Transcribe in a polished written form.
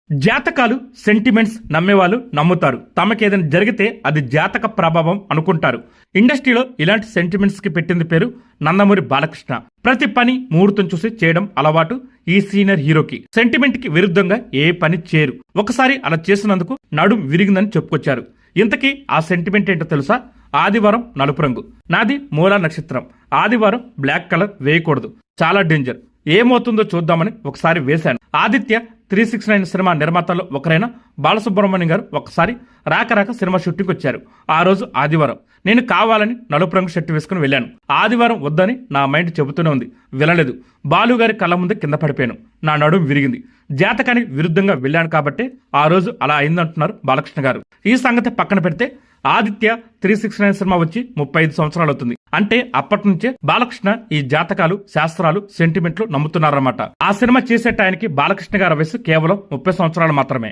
జాతకాలు సెంటిమెంట్స్ నమ్మేవాళ్ళు నమ్ముతారు. తమకేదైనా జరిగితే అది జాతక ప్రభావం అనుకుంటారు. ఇండస్ట్రీలో ఇలాంటి సెంటిమెంట్స్ కి పెట్టింది పేరు నందమూరి బాలకృష్ణ. ప్రతి పని ముహూర్తం చూసి చేయడం అలవాటు ఈ సీనియర్ హీరోకి. సెంటిమెంట్ కి విరుద్ధంగా ఏ పని చేయరు. ఒకసారి అలా చేసినందుకు నడుం విరిగిందని చెప్పుకొచ్చారు. ఇంతకీ ఆ సెంటిమెంట్ ఏంటో తెలుసా? ఆదివారం నలుపు రంగు. నాది మూలా నక్షత్రం. ఆదివారం బ్లాక్ కలర్ వేయకూడదు, చాలా డేంజర్. ఏమవుతుందో చూద్దామని ఒకసారి వేశాను. ఆదిత్య 369 సినిమా నిర్మాతల్లో ఒకరైన బాలసుబ్రహ్మణ్యం గారు ఒకసారి రాక సినిమా షూటింగ్ వచ్చారు. ఆ రోజు ఆదివారం. నేను కావాలని నలుపు రంగు షర్టు వేసుకుని వెళ్ళాను. ఆదివారం వద్దని నా మైండ్ చెబుతూనే ఉంది, వినలేదు. బాలు గారి కళ్ళ ముందే కింద పడిపోయాను. నా నడుము విరిగింది. జాతకానికి విరుద్ధంగా వెళ్ళాను కాబట్టి ఆ రోజు అలా అయిందంటున్నారు బాలకృష్ణ గారు. ఈ సంగతి పక్కన పెడితే ఆదిత్య 369 సినిమా వచ్చి 35 సంవత్సరాలు అవుతుంది. అంటే అప్పటి నుంచే బాలకృష్ణ ఈ జాతకాలు, శాస్త్రాలు, సెంటిమెంట్లు నమ్ముతున్నారన్నమాట. ఆ సినిమా చేసే టైంకి బాలకృష్ణ గారి వయసు కేవలం 30 సంవత్సరాలు మాత్రమే.